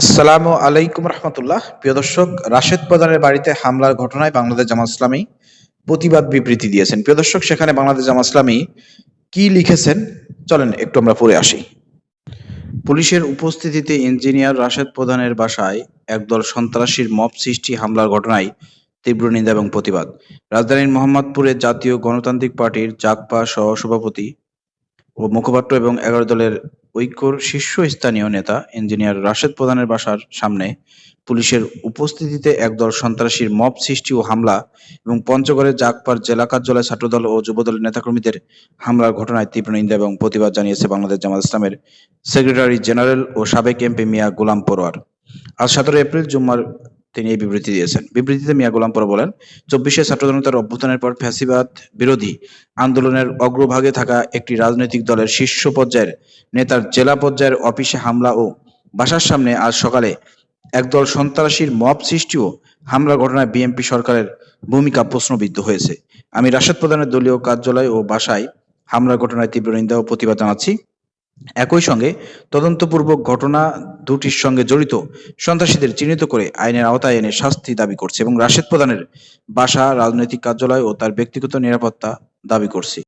আসসালামু আলাইকুম রহমতুল্লাহ। প্রিয় দর্শক, রাশেদ প্রধানের বাড়িতে হামলার ঘটনায় বাংলাদেশ জামাত ইসলামী প্রতিবাদ বিবৃতি দিয়েছেন। প্রিয় দর্শক, সেখানে বাংলাদেশ জামাত ইসলামী কি লিখেছেন চলেন একটু আমরা পড়ে আসি। পুলিশের উপস্থিতিতে ইঞ্জিনিয়ার রাশেদ প্রধানের বাসায় একদল সন্ত্রাসীর মব সৃষ্টি হামলার ঘটনায় তীব্র নিন্দা এবং প্রতিবাদ। রাজধানীর মোহাম্মদপুরে জাতীয় গণতান্ত্রিক পার্টির জাগপা সহ-সভাপতি ও মুখপাত্র এবং ১১ দলের ঐক্যর শীর্ষস্থানীয় নেতা ইঞ্জিনিয়ার রাশেদ প্রধানের বাসার সামনে পুলিশের উপস্থিতিতে একদল সন্ত্রাসীর মব সৃষ্টি ও হামলা এবং পঞ্চগড়ের জাগপার জেলা কার্যালয়ে ছাত্রদল ও যুবদলের নেতাকর্মীদের হামলার ঘটনায় তীব্র নিন্দা এবং প্রতিবাদ জানিয়েছে বাংলাদেশ জামাত ইসলামের সেক্রেটারি জেনারেল ও সাবেক এমপি মিয়া গোলাম পরোয়ার। আজ ১৭ এপ্রিল জুম্মার তিনি এই বিবৃতি দিয়েছেন। বিবৃতিতে মিয়া গোলাম পরোয়ার বলেন, ২৪শে ছাত্র জনতার অভ্যুত্থানের পর ফ্যাসিবাদ বিরোধী আন্দোলনের অগ্রভাগে থাকা একটি রাজনৈতিক দলের শীর্ষ পর্যায়ের নেতার জেলা পর্যায়ের অফিসে হামলা ও বাসার সামনে আজ সকালে একদল সন্ত্রাসীর মব সৃষ্টি ও হামলার ঘটনায় বিএনপি সরকারের ভূমিকা প্রশ্নবিদ্ধ হয়েছে। আমি রাশেদ প্রধানের দলীয় কার্যালয় ও বাসায় হামলার ঘটনায় তীব্র নিন্দা ও প্রতিবাদ জানাচ্ছি। একই সঙ্গে তদন্তপূর্বক ঘটনা দুটির সঙ্গে জড়িত সন্ত্রাসীদের চিহ্নিত করে আইনের আওতায় এনে শাস্তি দাবি করছে এবং রাশেদ প্রধানের বাসা, রাজনৈতিক কার্যালয় ও তার ব্যক্তিগত নিরাপত্তা দাবি করছি।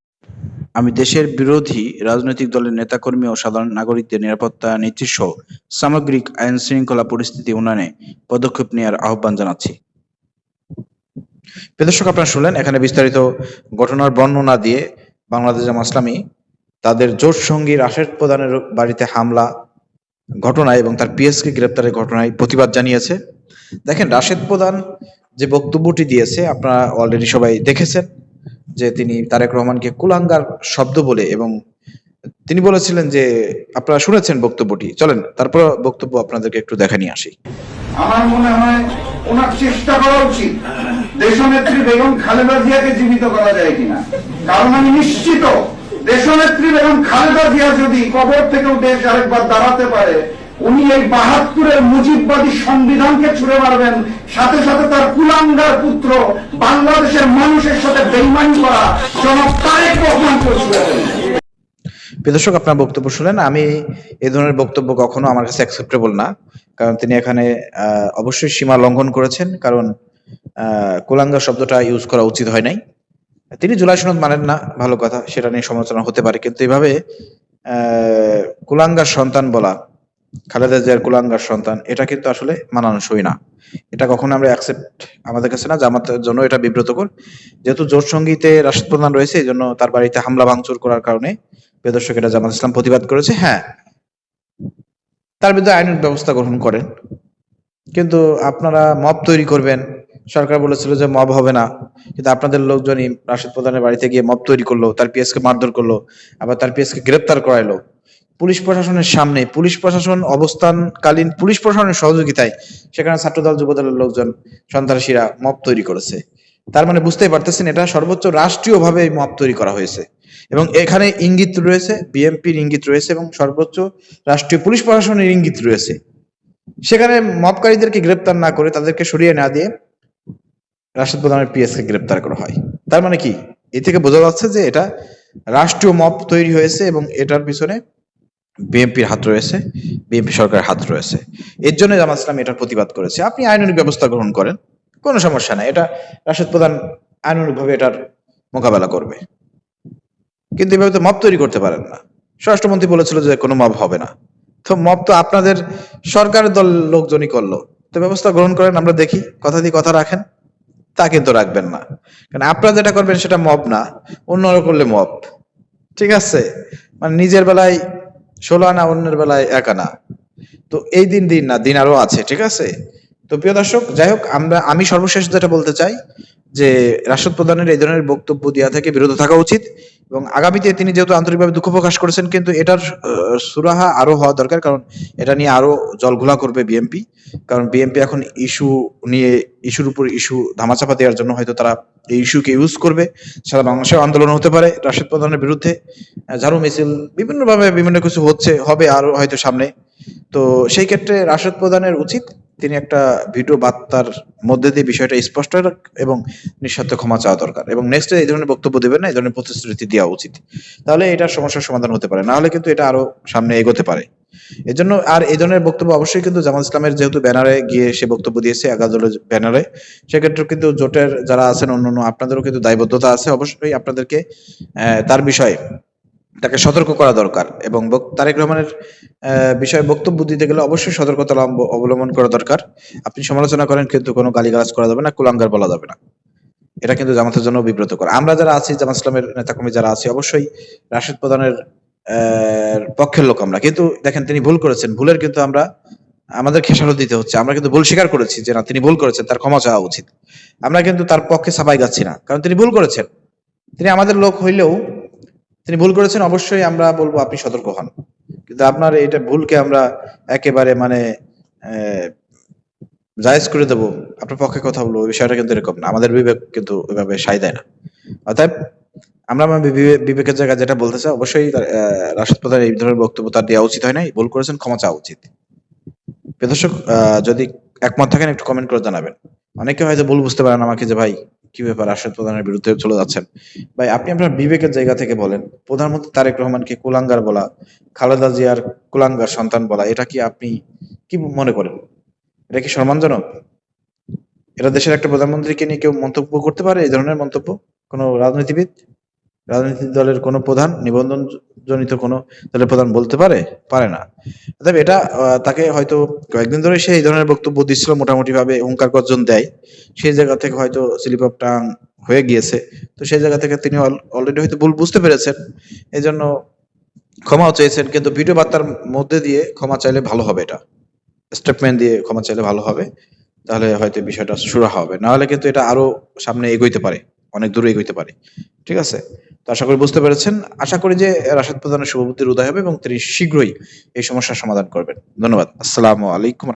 আমি দেশের বিরোধী রাজনৈতিক দলের নেতাকর্মী ও সাধারণ নাগরিকদের নিরাপত্তা নিশ্চিত সহ সামগ্রিক আইন শৃঙ্খলা পরিস্থিতি উন্নয়নে পদক্ষেপ নেওয়ার আহ্বান জানাচ্ছি। প্রিয় দর্শক, আপনারা শুনলেন এখানে বিস্তারিত ঘটনার বর্ণনা দিয়ে বাংলাদেশ জামাত ইসলামী তাদের জোট সঙ্গী রাশেদ প্রধানের বাড়িতে হামলা ঘটনায় এবং তার পিএসকে গ্রেপ্তারের ঘটনায় প্রতিবাদ জানিয়েছে। দেখেন, রাশেদ প্রধান যে বক্তব্যটি দিয়েছে আপনারা অলরেডি সবাই দেখেছেন, যে তিনি তারেক রহমানকে কুলাঙ্গার শব্দ বলে, এবং তিনি বলেছিলেন যে আপনারা শুনেছেন বক্তব্যটি। চলেন তারপর বক্তব্য আপনাদেরকে একটু দেখা নিয়ে আসি। আমার মনে হয় ওনার চেষ্টা করা উচিত দেশনেত্রী বেগম খালেদা জিয়াকে জীবিত করা যায় কিনা, কারণ আমি নিশ্চিত দেশনেত্রী বেগম খালেদা জিয়া যদি কবর থেকেও দেশ আরেকবার দাঁড়াতে পারে, উনি এই ৭২-এর মুজিববাদী সংবিধানকে ছুড়ে মারবেন, সাথে সাথে তার কুলাঙ্গার পুত্র বাংলাদেশের মানুষের সাথে বেইমানি করা জনাব তারেক রহমানকে ছুড়ে দেবেন। প্রিয় দর্শক, আপনার বক্তব্য শুনেন। আমি এই ধরনের বক্তব্য কখনো আমার কাছে অ্যাকসেপ্টেবল না, কারণ তিনি এখানে অবশ্যই সীমা লঙ্ঘন করেছেন, কারণ কুলাঙ্গার শব্দটা ইউজ করা উচিত হয় নাই। তিনি জুলাই সনদ মানেন না, ভালো কথা, সেটা নিয়ে সমালোচনা হতে পারে, কিন্তু এভাবে কুলাঙ্গার সন্তান বলা, খালেদা জিয়ার কুলাঙ্গার সন্তান, এটা কিন্তু আসলে মানানসই না। এটা কখনো আমরা অ্যাকসেপ্ট আমাদের কাছে না, জামাতের জন্য এটা বিব্রতকর। যেহেতু জোট সঙ্গীতে রাশেদ প্রধান রয়েছে, এই জন্য তার বাড়িতে হামলা ভাঙচুর করার কারণে প্রিয় দর্শক এটা জামাত ইসলাম প্রতিবাদ করেছে। হ্যাঁ, তার বিরুদ্ধে আইনের ব্যবস্থা গ্রহণ করেন, কিন্তু আপনারা মব তৈরি করবেন। সরকার বলেছিল যে মব হবে না, কিন্তু আপনাদের লোকজনই রাশেদ প্রধানের বাড়িতে গিয়ে মব তৈরি করলো, তার পিএসকে মারধর করলো, আবার তার পিএসকে গ্রেপ্তার করাইলো পুলিশ প্রশাসনের সামনে। পুলিশ প্রশাসন অবস্থানকালীন পুলিশ প্রশাসনের সহযোগিতায় সেখানে ছাত্রদল, যুবদলের লোকজন, সন্ত্রাসীরা মব তৈরি করেছে। তার মানে বুঝতেই পারতেছেন এটা সর্বোচ্চ রাষ্ট্রীয়ভাবে মব তৈরি করা হয়েছে, এবং এখানে ইঙ্গিত রয়েছে, বিএনপির ইঙ্গিত রয়েছে এবং সর্বোচ্চ রাষ্ট্রীয় পুলিশ প্রশাসনের ইঙ্গিত রয়েছে। সেখানে মবকারীদেরকে গ্রেপ্তার না করে, তাদেরকে সরিয়ে না দিয়ে রাশেদ প্রধানের পিএসকে গ্রেপ্তার করা হয়। তার মানে কি, এ থেকে বোঝা যাচ্ছে যে এটা রাষ্ট্রীয় মব তৈরি হয়েছে এবং এটার পিছনে বিএনপির হাত রয়েছে, বিএনপি সরকারের হাত রয়েছে। এর জন্য জামাত ইসলাম এটার প্রতিবাদ করেছে। আপনি আইনানুগ ব্যবস্থা গ্রহণ করেন, কোনো সমস্যা নাই, এটা রাশেদ প্রধান আইনানুগভাবে এটার মোকাবেলা করবে, কিন্তু এভাবে তো মব তৈরি করতে পারেন না। স্বরাষ্ট্রমন্ত্রী বলেছিল যে কোনো মব হবে না, তো মব তো আপনাদের সরকারের দল লোকজনই করলো, তো ব্যবস্থা গ্রহণ করেন, আমরা দেখি কথা দিয়ে কথা রাখেন। তা কিন্তু রাখবেন না, কারণ আপনারা যেটা করবেন সেটা মব না, অন্যরা করলে মব। ঠিক আছে, মানে নিজের বেলায় ১৬ আনা, অন্যের বেলায় ১ আনা। তো এই দিন না, দিন আরো আছে। ঠিক আছে, তো প্রিয় দর্শক, যাই হোক, আমি সর্বশেষ যেটা বলতে চাই যে রাশেদ প্রধানের এই ধরনের বক্তব্য দেওয়া থেকে বিরত থাকা উচিত, এবং আগামীতে তিনি যেহেতু আন্তরিকভাবে দুঃখ প্রকাশ করেছেন, কিন্তু এটার সুরাহা আরো হওয়া দরকার, কারণ এটা নিয়ে আরো জলঘোলা করবে বিএনপি। কারণ বিএনপি এখন ইস্যুর উপর ইস্যু ধামাচাপা দেওয়ার জন্য হয়তো তারা এই ইস্যুকে ইউজ করবে। সারা বাংলাদেশে আন্দোলন হতে পারে রাশেদ প্রধানের বিরুদ্ধে, ঝাড়ু মিছিল, বিভিন্নভাবে বিভিন্ন কিছু হবে আরো হয়তো সামনে। তো সেই ক্ষেত্রে রাশেদ প্রধানের উচিত তিনি একটা ভিডিও বার্তার মধ্যে দিয়ে বিষয়টা স্পষ্ট এবং নিঃস্বার্থ ক্ষমা চাওয়া দরকার, এবং নেক্সট এই ধরনের বক্তব্য দেবেন না, এই ধরনের প্রতিশ্রুতি দেওয়া উচিত। তাহলে এটার সমস্যার সমাধান হতে পারে, না হলে কিন্তু এটা আরো সামনে এগোতে পারে। এজন্য আর এই ধরনের বক্তব্য অবশ্যই কিন্তু জামাত ইসলামের যেহেতু ব্যানারে গিয়ে সে বক্তব্য দিয়েছে 11 দলের ব্যানারে, সেক্ষেত্রে কিন্তু জোটের যারা আছেন অন্যান্য আপনাদেরও কিন্তু দায়বদ্ধতা আছে, অবশ্যই আপনাদেরকে তার বিষয়ে তাকে সতর্ক করা দরকার এবং তারেক রহমানের বিষয়ে বক্তব্য দিতে গেলে অবশ্যই সতর্কতা অবলম্বন করা দরকার। আপনি সমালোচনা করেন কিন্তু কোনো গালিগালাজ করা যাবে না, কুলাঙ্গার বলা যাবে না। এটা কিন্তু জামাতের জন্য বিব্রতকর। আমরা যারা আছি, জামাত ইসলামের নেতাকর্মী যারা আছি, অবশ্যই রাশেদ প্রধানের পক্ষের লোক আমরা। কিন্তু দেখেন তিনি ভুল করেছেন, ভুলের কিন্তু আমাদের খেসারত দিতে হচ্ছে। আমরা কিন্তু ভুল স্বীকার করেছি যে না তিনি ভুল করেছেন, তার ক্ষমা চাওয়া উচিত। আমরা কিন্তু তার পক্ষে সাফাই গাচ্ছি না, কারণ তিনি ভুল করেছেন। তিনি আমাদের লোক হইলেও তিনি ভুল করেছেন, অবশ্যই আমরা বলবো আপনি সতর্ক হন। কিন্তু আপনার এটা ভুলকে আমরা একেবারে মানে জায়েজ করে দেবো, আপনার পক্ষে কথা বলবো, বিষয়টা কিন্তু এরকম না। আমাদের বিবেক কিন্তু ওইভাবে সায় দেয় না। অতএব আমরা আমার বিবেকের জায়গায় যেটা বলতে চাই, অবশ্যই রাশেদ প্রধান এই ধরনের বক্তব্য তার দেওয়া উচিত হয় নাই, ভুল করেছেন, ক্ষমা চাওয়া উচিত। প্রিয় দর্শক, যদি একমত থাকেন একটু কমেন্ট করে জানাবেন। অনেকে হয়তো ভুল বুঝতে পারেন আমাকে যে ভাই কি ব্যাপার, রাশেদ প্রধানের বিরুদ্ধে চলে যাচ্ছেন। ভাই আপনি আপনার বিবেকের জায়গা থেকে বলেন, প্রধানমন্ত্রী তারেক রহমানকে কুলাঙ্গার বলা, খালেদা জিয়ার কুলাঙ্গার সন্তান বলা, এটা কি আপনি কি মনে করেন? এটা কি সম্মানজনক? এটা দেশের একটা প্রধানমন্ত্রীকে নিয়ে কেউ মন্তব্য করতে পারে এই ধরনের মন্তব্য? কোনো রাজনীতিবিদ, রাজনৈতিক দলের কোনো প্রধান, নিবন্ধন জনিত কোনো দলের প্রধান বলতে পারে? পারে না। তবে এটা তাকে হয়তো কয়েকদিন ধরে সে এই ধরনের বক্তব্য দিচ্ছিল, মোটামুটি ভাবে হুঙ্কার গর্জন দেয়, সেই জায়গা থেকে হয়তো স্লিপ অফ টাং হয়ে গিয়েছে। তো সেই জায়গা থেকে তিনি অলরেডি হয়তো ভুল বুঝতে পেরেছেন, এই জন্য ক্ষমাও চেয়েছেন। কিন্তু ভিডিও বার্তার মধ্যে দিয়ে ক্ষমা চাইলে ভালো হবে, এটা স্টেটমেন্ট দিয়ে ক্ষমা চাইলে ভালো হবে, তাহলে হয়তো বিষয়টা সুরাহা হবে। না হলে কিন্তু এটা আরো সামনে এগোইতে পারে, অনেক দূরে এগোইতে পারে। ঠিক আছে, তো আশা করি বুঝতে পেরেছেন। আশা করি যে রাশেদ প্রধানের শুভবুদ্ধির উদয় হবে এবং তিনি শীঘ্রই এই সমস্যার সমাধান করবেন। ধন্যবাদ। আসসালামু আলাইকুম।